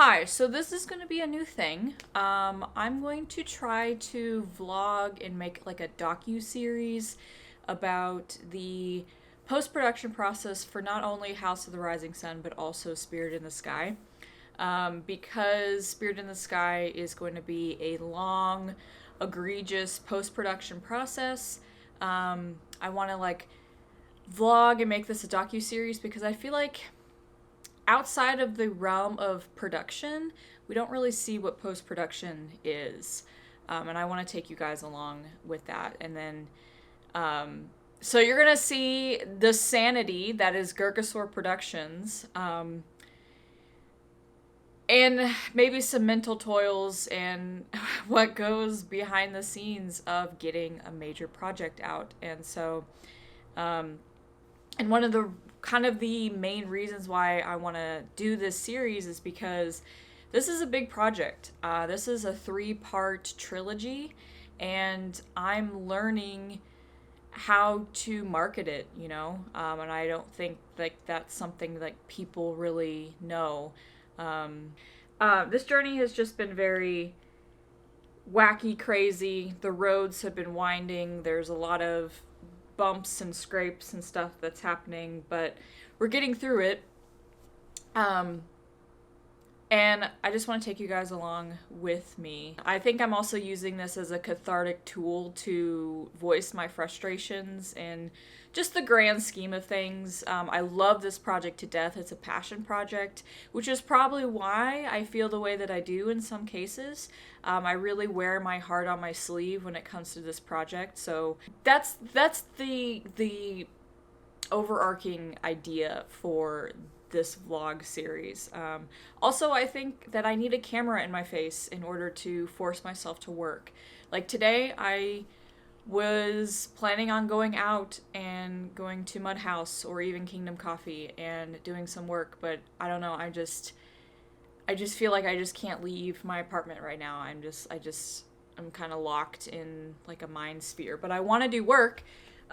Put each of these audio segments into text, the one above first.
Hi, so this is going to be a new thing. I'm going to try to vlog and make like a docu-series about the post-production process for not only House of the Rising Sun, but also Spirit in the Sky. Because Spirit in the Sky is going to be a long, egregious post-production process. I want to like vlog and make this a docu-series because I feel like outside of the realm of production, we don't really see what post production is. And I want to take you guys along with that. And then, so you're going to see the sanity that is Gurgasaur Productions, and maybe some mental toils and what goes behind the scenes of getting a major project out. And so, and one of the kind of the main reasons why I want to do this series is because this is a big project. This is a 3-part trilogy, and I'm learning how to market it, and I don't think like that's something like people really know. This journey has just been very wacky, crazy. The roads have been winding. There's a lot of bumps and scrapes and stuff that's happening, but we're getting through it. And I just want to take you guys along with me. I think I'm also using this as a cathartic tool to voice my frustrations and just the grand scheme of things. I love this project to death. It's a passion project, which is probably why I feel the way that I do in some cases. I really wear my heart on my sleeve when it comes to this project. So that's the overarching idea for this vlog series. Also, I think that I need a camera in my face in order to force myself to work. Like today, I was planning on going out and going to Mud House or even Kingdom Coffee and doing some work, but I don't know, I just feel like I just can't leave my apartment right now. I'm kind of locked in like a mind sphere, but I want to do work.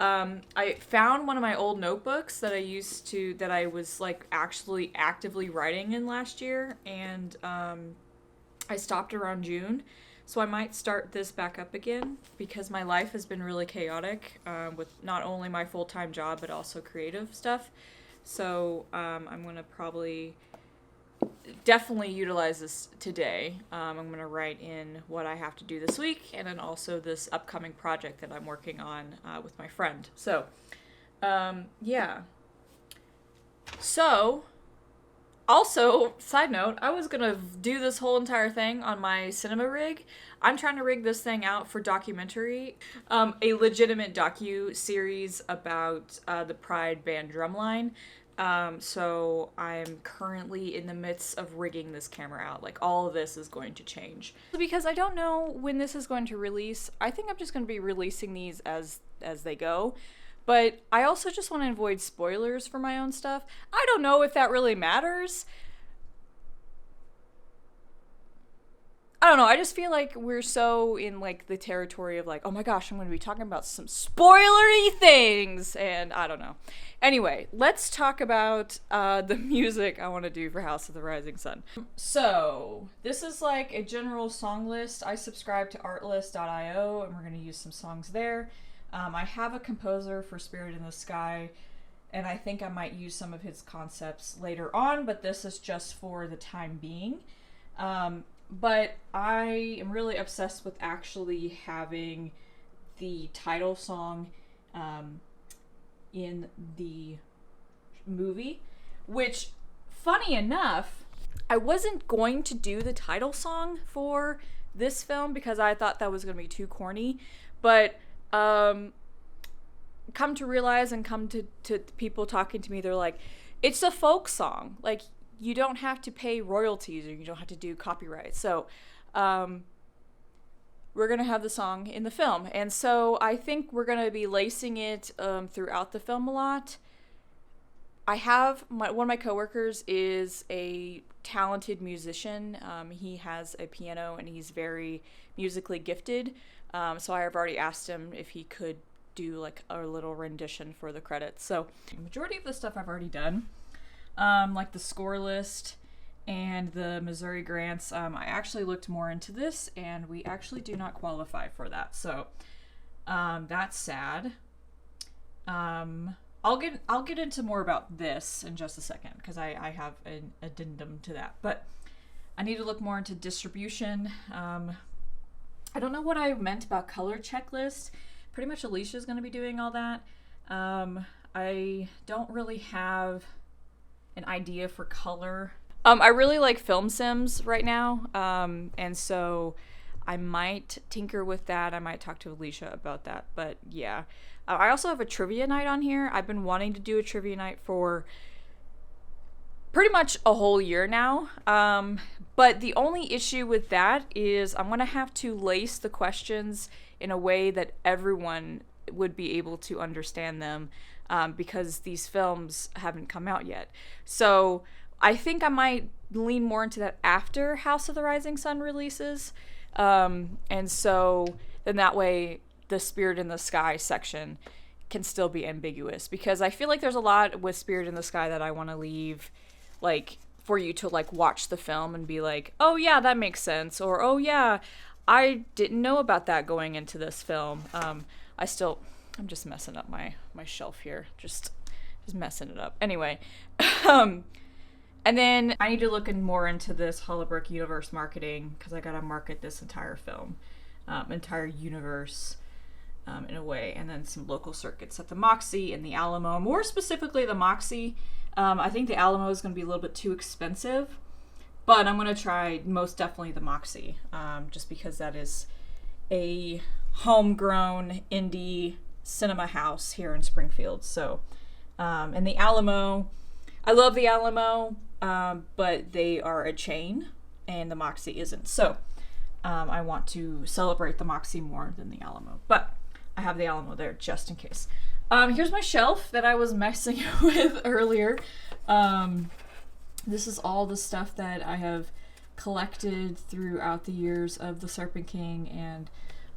I found one of my old notebooks that I was like actually actively writing in last year, and I stopped around June, so I might start this back up again because my life has been really chaotic, with not only my full-time job but also creative stuff. So I'm gonna probably definitely utilize this today. I'm going to write in what I have to do this week, and then also this upcoming project that I'm working on with my friend. So, yeah. So, also, side note, I was going to do this whole entire thing on my cinema rig. I'm trying to rig this thing out for documentary, a legitimate docu-series about the Pride band Drumline. So I'm currently in the midst of rigging this camera out. Like, all of this is going to change. Because I don't know when this is going to release, I think I'm just going to be releasing these as they go. But I also just want to avoid spoilers for my own stuff. I don't know if that really matters. I don't know, I just feel like we're so in like the territory of like, oh my gosh, I'm going to be talking about some spoilery things, and I don't know. Anyway, let's talk about the music I want to do for House of the Rising Sun. So, this is like a general song list. I subscribe to artlist.io, and we're going to use some songs there. I have a composer for Spirit in the Sky, and I think I might use some of his concepts later on, but this is just for the time being. But I am really obsessed with actually having the title song in the movie, which, funny enough, I wasn't going to do the title song for this film because I thought that was going to be too corny, but come to realize and come to people talking to me, they're like, it's a folk song. Like, you don't have to pay royalties or you don't have to do copyright. So we're going to have the song in the film. And so I think we're going to be lacing it throughout the film a lot. I have one of my coworkers is a talented musician. He has a piano and he's very musically gifted. So I have already asked him if he could do like a little rendition for the credits. So the majority of the stuff I've already done. Like the score list and the Missouri grants. I actually looked more into this, and we actually do not qualify for that. So that's sad. I'll get into more about this in just a second because I have an addendum to that. But I need to look more into distribution. I don't know what I meant about color checklist. Pretty much Alicia's going to be doing all that. I don't really have an idea for color. I really like film sims right now, and so I might tinker with that. I might talk to Alicia about that, but yeah. I also have a trivia night on here. I've been wanting to do a trivia night for pretty much a whole year now, but the only issue with that is I'm going to have to lace the questions in a way that everyone would be able to understand them, because these films haven't come out yet. So I think I might lean more into that after House of the Rising Sun releases. And so then that way the Spirit in the Sky section can still be ambiguous, because I feel like there's a lot with Spirit in the Sky that I want to leave, like, for you to, like, watch the film and be like, oh yeah, that makes sense, or oh yeah, I didn't know about that going into this film. I'm just messing up my shelf here, just messing it up. Anyway, and then I need to look more into this Hollowbrooke universe marketing, because I gotta market this entire film, entire universe, in a way, and then some local circuits at the Moxie and the Alamo. More specifically, the Moxie. I think the Alamo is going to be a little bit too expensive, but I'm going to try most definitely the Moxie, just because that is a homegrown indie cinema house here in Springfield. So, and the Alamo, I love the Alamo, but they are a chain, and the Moxie isn't. So, I want to celebrate the Moxie more than the Alamo, but I have the Alamo there just in case. Here's my shelf that I was messing with earlier. This is all the stuff that I have collected throughout the years of the Serpent King and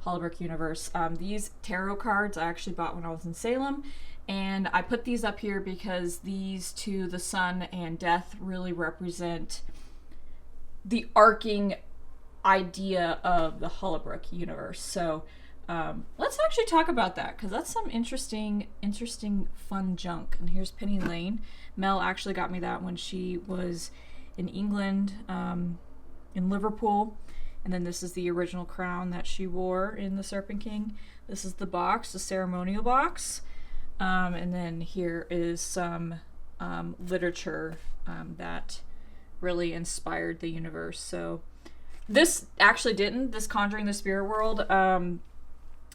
Hollowbrooke universe. These tarot cards I actually bought when I was in Salem, and I put these up here because these two, the sun and death, really represent the arcing idea of the Hollowbrooke universe. So let's actually talk about that, because that's some interesting, fun junk. And here's Penny Lane. Mel actually got me that when she was in England, in Liverpool. And then this is the original crown that she wore in the Serpent King. This is the box, the ceremonial box. And then here is some literature that really inspired the universe. So this actually didn't. This Conjuring the Spirit World,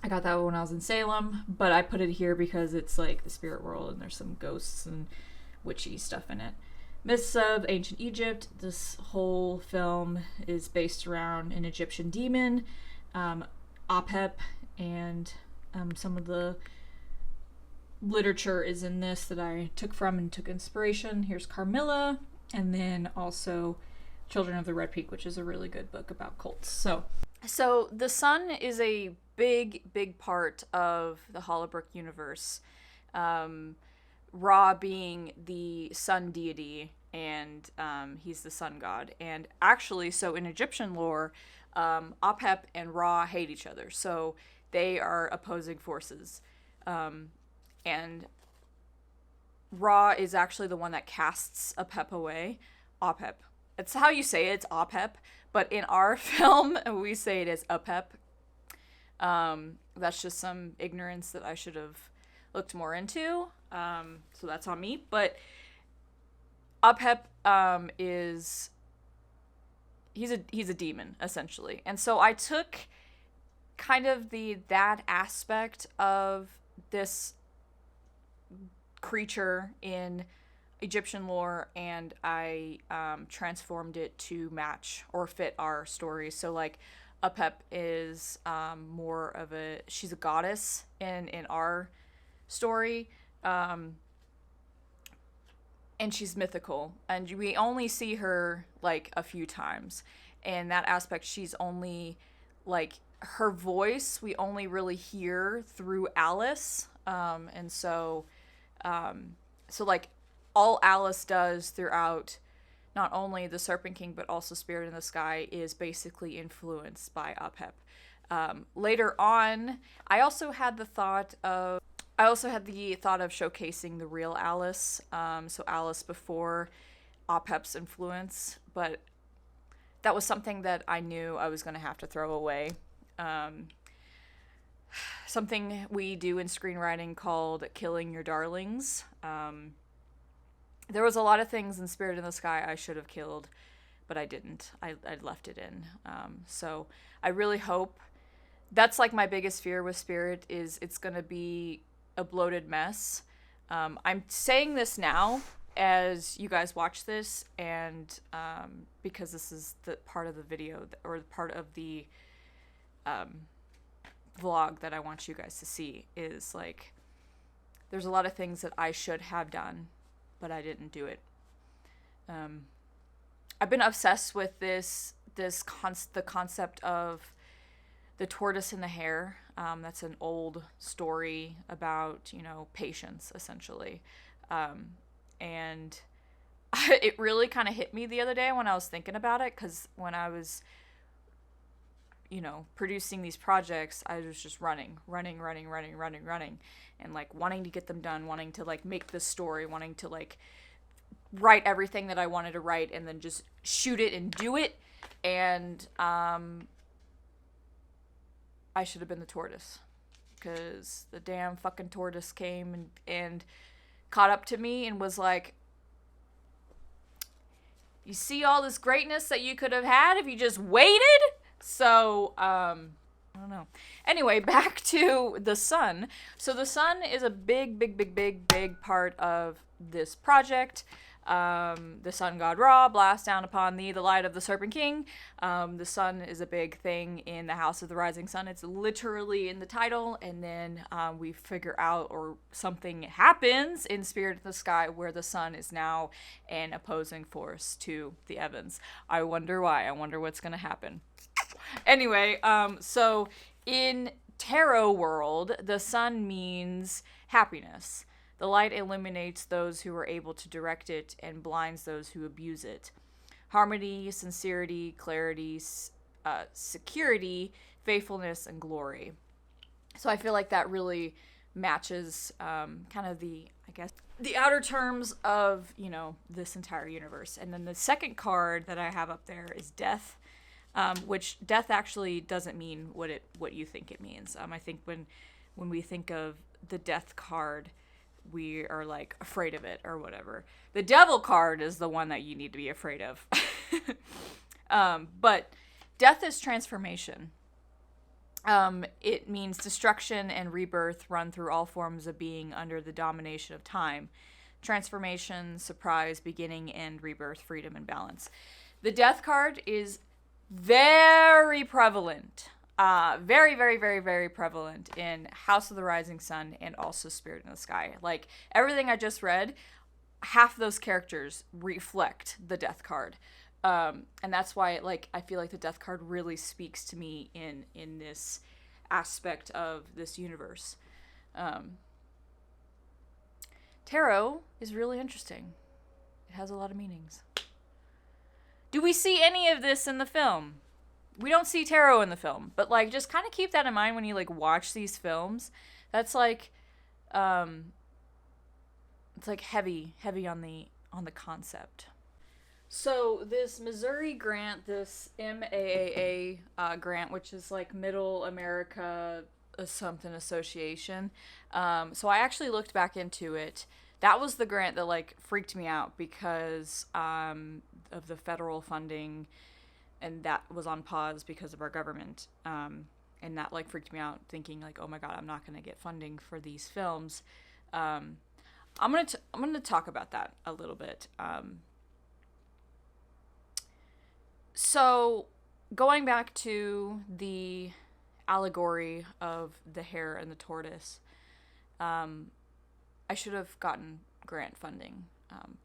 I got that when I was in Salem, but I put it here because it's like the spirit world and there's some ghosts and witchy stuff in it. Myths of Ancient Egypt. This whole film is based around an Egyptian demon, Apep, and some of the literature is in this that I took from and took inspiration. Here's Carmilla, and then also Children of the Red Peak, which is a really good book about cults. So the sun is a big part of the Hollowbrooke universe. Ra being the sun deity, and he's the sun god. And actually, so in Egyptian lore, Apep and Ra hate each other. So they are opposing forces. And Ra is actually the one that casts Apep away. Apep. It's how you say it. It's Apep. But in our film, we say it as Apep. That's just some ignorance that I should have looked more into. So that's on me. But Apep is he's a demon, essentially. And so I took kind of that aspect of this creature in Egyptian lore, and I transformed it to match or fit our story. So like Apep is more of she's a goddess in our story, and she's mythical, and we only see her like a few times. And that aspect, she's only like her voice we only really hear through Alice, and so like all Alice does throughout not only the Serpent King, but also Spirit in the Sky is basically influenced by Apep. Later on, I also had the thought of showcasing the real Alice, so Alice before Apep's influence, but that was something that I knew I was going to have to throw away. Something we do in screenwriting called killing your darlings. There was a lot of things in Spirit in the Sky I should have killed, but I didn't. I left it in. So I really hope, that's like my biggest fear with Spirit, is it's going to be a bloated mess. I'm saying this now as you guys watch this, and because this is the part of the video, or part of the vlog that I want you guys to see, is like, there's a lot of things that I should have done, but I didn't do it. I've been obsessed with the concept of the tortoise and the hare. That's an old story about, patience, essentially. And it really kind of hit me the other day when I was thinking about it, because when I was, producing these projects, I was just running, and like wanting to get them done, wanting to like make this story, wanting to like write everything that I wanted to write, and then just shoot it and do it. And I should have been the tortoise, because the damn fucking tortoise came and caught up to me and was like, you see all this greatness that you could have had if you just waited? So, I don't know. Anyway, back to the sun. So the sun is a big part of this project. The sun god Ra blasts down upon thee the light of the Serpent King. The sun is a big thing in the House of the Rising Sun. It's literally in the title, and then we figure out, or something happens in Spirit of the Sky, where the sun is now an opposing force to the Evans. I wonder why. I wonder what's gonna happen. Anyway, so in tarot world, the sun means happiness. The light illuminates those who are able to direct it and blinds those who abuse it. Harmony, sincerity, clarity, security, faithfulness, and glory. So I feel like that really matches kind of the outer terms of, this entire universe. And then the second card that I have up there is Death, which death actually doesn't mean what you think it means. I think when we think of the Death card, we are like afraid of it or whatever. The Devil card is the one that you need to be afraid of. But death is transformation. It means destruction and rebirth run through all forms of being under the domination of time. Transformation, surprise, beginning, end, rebirth, freedom, and balance. The Death card is very prevalent. Very prevalent in House of the Rising Sun and also Spirit in the Sky. Like, everything I just read, half those characters reflect the Death card. And that's why, like, I feel like the Death card really speaks to me in this aspect of this universe. Tarot is really interesting. It has a lot of meanings. Do we see any of this in the film? We don't see tarot in the film, but like, just kind of keep that in mind when you like watch these films. That's like, it's like heavy on the concept. So this Missouri grant, this MAAA grant, which is like Middle America something association. So I actually looked back into it. That was the grant that like freaked me out because of the federal funding. And that was on pause because of our government. And that like freaked me out, thinking like, oh my God, I'm not going to get funding for these films. I'm gonna talk about that a little bit. So going back to the allegory of the hare and the tortoise, I should have gotten grant funding.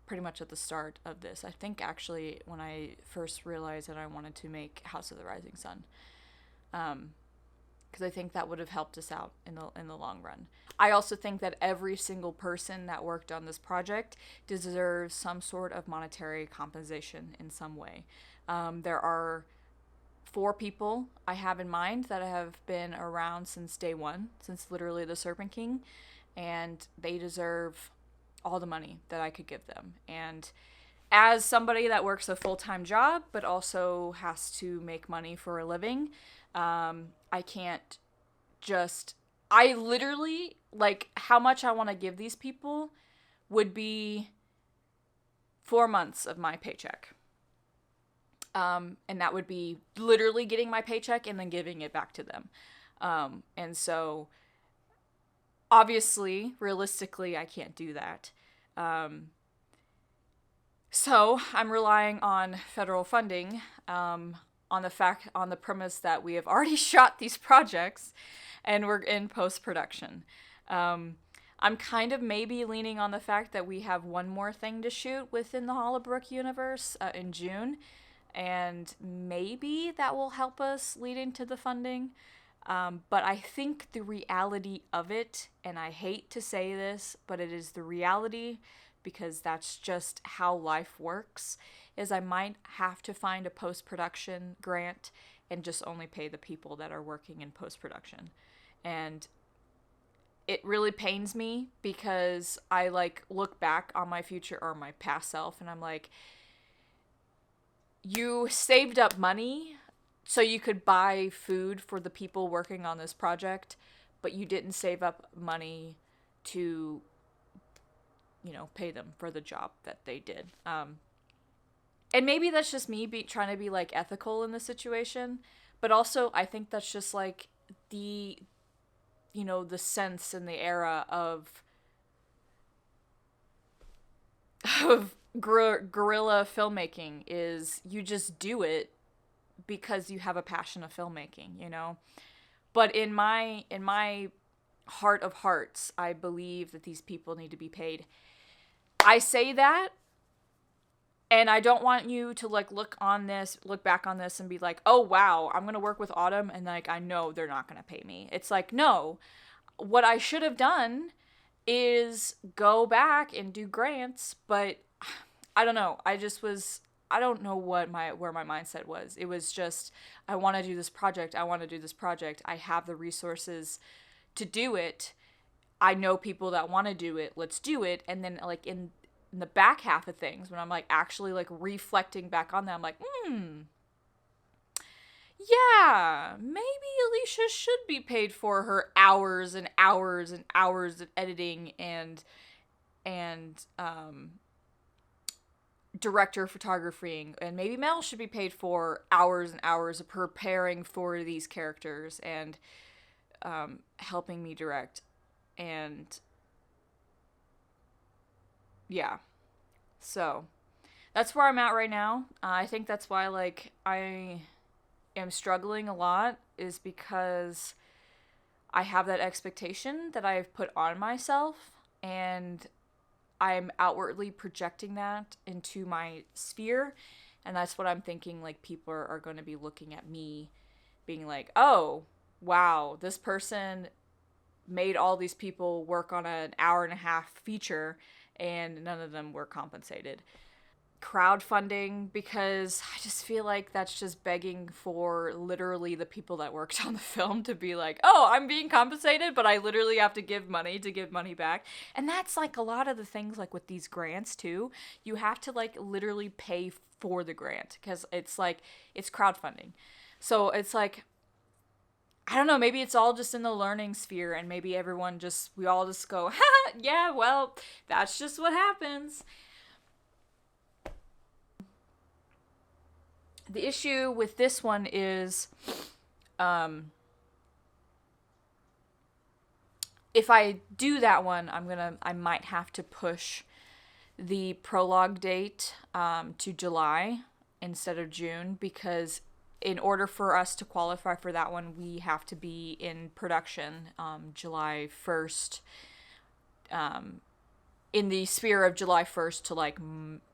Pretty much at the start of this. I think actually when I first realized that I wanted to make House of the Rising Sun. because I think that would have helped us out in the long run. I also think that every single person that worked on this project deserves some sort of monetary compensation in some way. There are 4 people I have in mind that have been around since day one, since literally the Serpent King, and they deserve all the money that I could give them. And as somebody that works a full-time job but also has to make money for a living, I can't just, I literally, like, how much I want to give these people would be 4 months of my paycheck. And that would be literally getting my paycheck and then giving it back to them. And so, obviously, realistically, I can't do that. So I'm relying on federal funding, on the premise that we have already shot these projects, and we're in post-production. I'm kind of maybe leaning on the fact that we have one more thing to shoot within the Hollowbrooke universe in June, and maybe that will help us lead into the funding. But I think the reality of it, and I hate to say this, but it is the reality because that's just how life works, is I might have to find a post-production grant and just only pay the people that are working in post-production. And it really pains me because I like look back on my future or my past self and I'm like, you saved up money so you could buy food for the people working on this project, but you didn't save up money to, pay them for the job that they did. And maybe that's just me trying to be like ethical in this situation, but also I think that's just like the sense and the era of guerrilla filmmaking is you just do it because you have a passion of filmmaking. But in my heart of hearts, I believe that these people need to be paid. I say that, and I don't want you to like look back on this and be like, oh wow, I'm gonna work with Autumn and like I know they're not gonna pay me. It's like, no, what I should have done is go back and do grants, but I don't know. I don't know where my mindset was. It was just, I want to do this project. I have the resources to do it. I know people that want to do it. Let's do it. And then like in the back half of things, when I'm like actually like reflecting back on that, I'm like, yeah, maybe Alicia should be paid for her hours and hours and hours of editing and director photographing, and maybe Mel should be paid for hours and hours of preparing for these characters and helping me direct. And yeah, so that's where I'm at right now. I think that's why like I am struggling a lot, is because I have that expectation that I've put on myself, and I'm outwardly projecting that into my sphere, and that's what I'm thinking, like, people are going to be looking at me being like, oh, wow, this person made all these people work on an hour and a half feature, and none of them were compensated. Crowdfunding, because I just feel like that's just begging for literally the people that worked on the film to be like, oh, I'm being compensated, but I literally have to give money back. And that's like a lot of the things like with these grants too. You have to like literally pay for the grant because it's like, it's crowdfunding. So it's like, I don't know, maybe it's all just in the learning sphere and maybe we all just go, ha, yeah, well, that's just what happens. The issue with this one is, if I do that one, I might have to push the prologue date to July instead of June, because in order for us to qualify for that one, we have to be in production July 1st, in the sphere of July 1st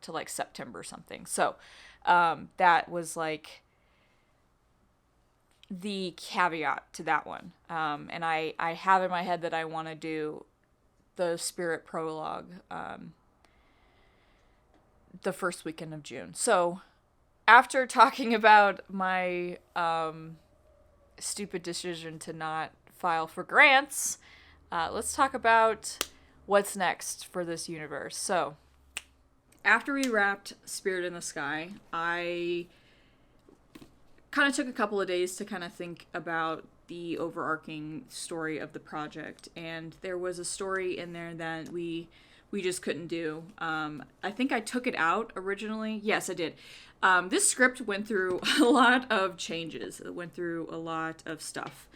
to like September something. So that was like the caveat to that one. And I have in my head that I want to do the Spirit prologue the first weekend of June. So after talking about my stupid decision to not file for grants, let's talk about what's next for this universe. So after we wrapped Spirit in the Sky, I kind of took a couple of days to kind of think about the overarching story of the project, and there was a story in there that we just couldn't do. I think I took it out originally. Yes, I did. This script went through a lot of changes. It went through a lot of stuff.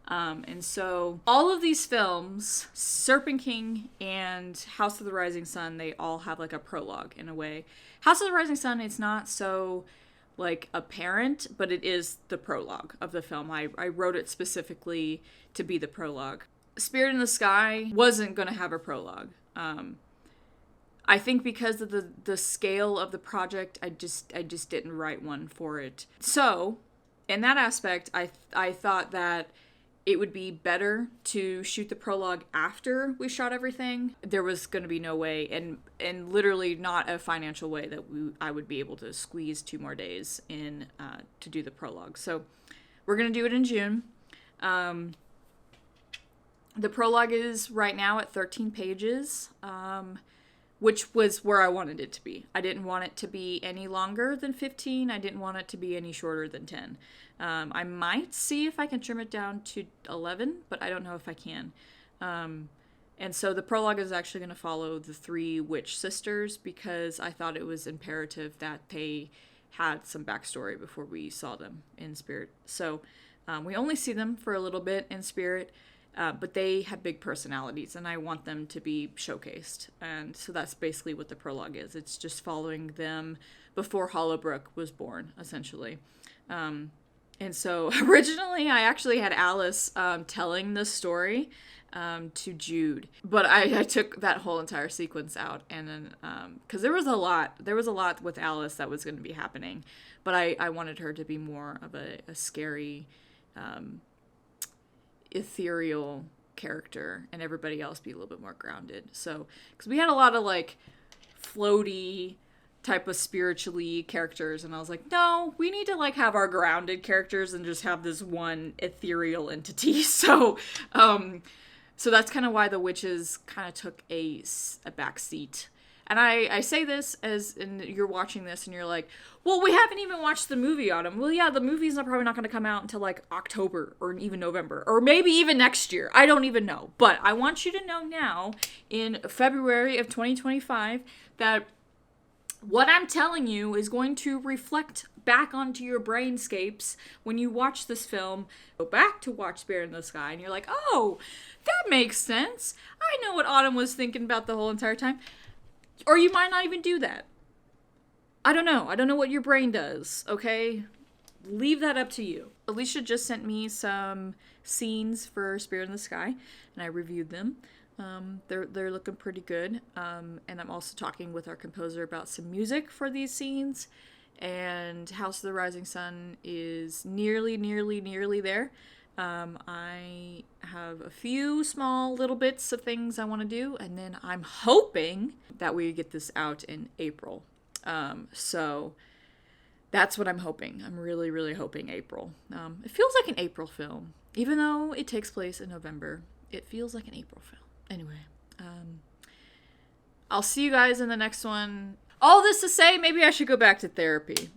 And so all of these films, Serpent King and House of the Rising Sun, they all have like a prologue in a way. House of the Rising Sun, it's not so like apparent, but it is the prologue of the film. I wrote it specifically to be the prologue. Spirit in the Sky wasn't going to have a prologue. I think because of the scale of the project, I just didn't write one for it. So in that aspect, I thought that it would be better to shoot the prologue after we shot everything. There was going to be no way, and literally not a financial way, that I would be able to squeeze 2 more days in to do the prologue. So we're going to do it in June. The prologue is right now at 13 pages, which was where I wanted it to be. I didn't want it to be any longer than 15. I didn't want it to be any shorter than 10. I might see if I can trim it down to 11, but I don't know if I can. And so the prologue is actually going to follow the 3 witch sisters, because I thought it was imperative that they had some backstory before we saw them in Spirit. So we only see them for a little bit in Spirit, but they have big personalities, and I want them to be showcased. And so that's basically what the prologue is. It's just following them before Hollowbrooke was born, essentially. And so originally I actually had Alice telling the story to Jude, but I took that whole entire sequence out, and then because there was a lot with Alice that was going to be happening, but I wanted her to be more of a scary, ethereal character, and everybody else be a little bit more grounded. So because we had a lot of like floaty type of spiritually characters, and I was like, no, we need to like have our grounded characters and just have this one ethereal entity. So that's kind of why the witches kind of took a back seat. And I say this as, and you're watching this and you're like, well, we haven't even watched the movie, Autumn. Well, yeah, the movie's probably not going to come out until like October or even November, or maybe even next year. I don't even know. But I want you to know now, in February of 2025, that what I'm telling you is going to reflect back onto your brainscapes when you watch this film. Go back to watch Spirit in the Sky, and you're like, oh, that makes sense. I know what Autumn was thinking about the whole entire time. Or you might not even do that. I don't know. I don't know what your brain does, okay? Leave that up to you. Alicia just sent me some scenes for Spirit in the Sky, and I reviewed them. They're looking pretty good. And I'm also talking with our composer about some music for these scenes. And House of the Rising Sun is nearly there. I have a few small little bits of things I want to do, and then I'm hoping that we get this out in April. So that's what I'm hoping. I'm really hoping April. It feels like an April film. Even though it takes place in November, it feels like an April film. Anyway, I'll see you guys in the next one. All this to say, maybe I should go back to therapy.